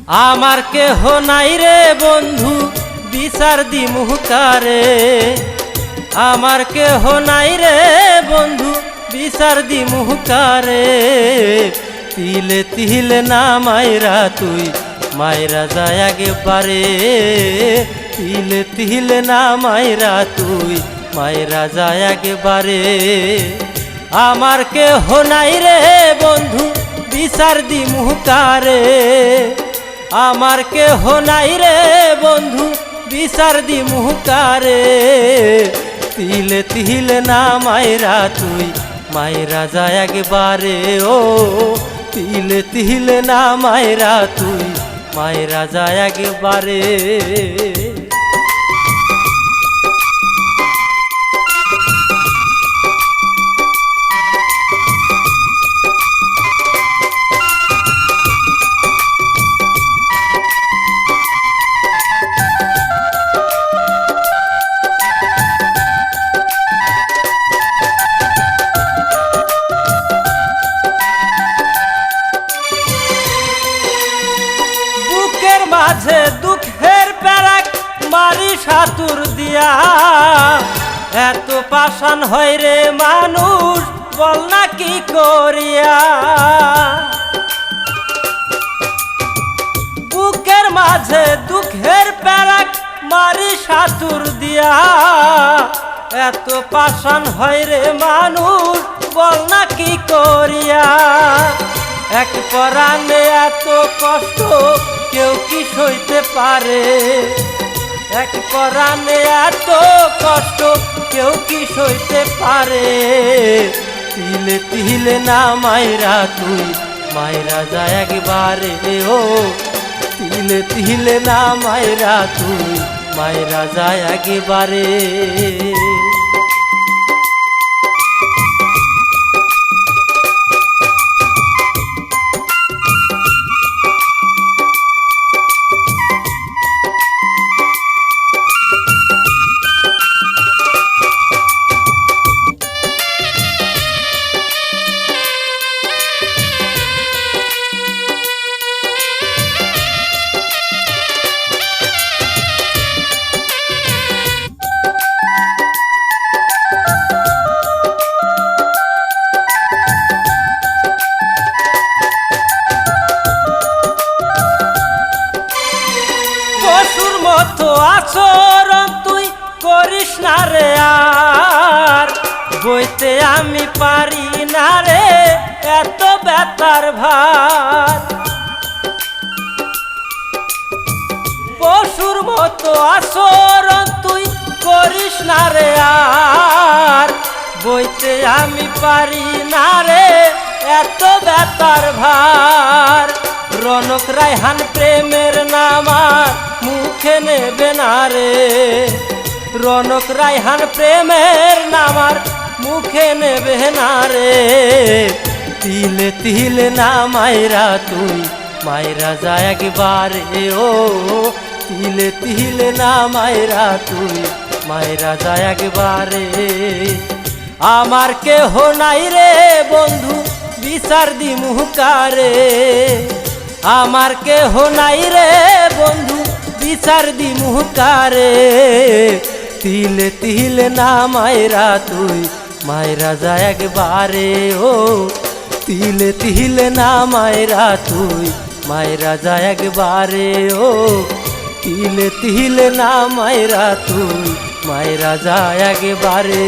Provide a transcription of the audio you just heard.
আমার কেহ নাই রে বন্ধু বিচার দিমু কারে, আমার কেহ নাই রে বন্ধু বিচার দিমু কারে। তিলে তিলে না মাইরা তুই মাইরা যায় একবারে, তিলে তিলে না মাইরা তুই মাইরা যায় একবারে। আমার কেহ নাই রে বন্ধু বিচার দিমু কারে, আমার কেহ নাই রে বন্ধু বিচার দিমু কারে। তিলে তিলে না মাইরা তুই মাইরা যায় একবারে, ও তিলে তিলে না মাইরা তুই মাইরা যায় একবারে। মাঝে দুঃখের প্যারাক মারি সাতুর দিয়া, এত পাষাণ হয় রে মানুষ বল না কি করিয়া। বুকের মাঝে দুঃখের প্যারাক মারি সাতুর দিয়া, এত পাষাণ হয় রে মানুষ বল না কি করিয়া। এক পরাণে এত কষ্ট কেউ কি সইতে পারে, এক পরাণে এত কষ্ট কেউ কি সইতে পারে। তিলে তিলে না মাইরা তুই মাইরা যায় একবারে, ও তিলে তিলে না মাইরা তুই মাইরা যায় একবারে। মতো আচরণ তুই করিস না রে আর, বইতে আমি পারি না রে এত ব্যথার ভার। পশুর মতো আচরণ তুই করিস না রে আর, বইতে আমি পারি না রে এত ব্যথার ভার। রনক রায়হান প্রেমের নামার মুখে নেবে না রে, রনক রায়হান প্রেমের নামার মুখে নেবে না রে। তিলে তিলে না মাইরা তুই মাইরা যায় একবারে, ও তিলে তিলে না মাইরা তুই মাইরা যায় একবারে। আমার কেহ নাই রে বন্ধু বিচার দিমু কারে, আমার কেহ নাই রে বন্ধু বিচার দিমু কারে। তিলে তিলে না মাইরা তুই মাইরা যায় একবারে, ও তিলে তিলে না মাইরা তুই মাইরা যায় একবারে, ও তিলে তিলে না মাইরা তুই মাইরা যায় একবারে।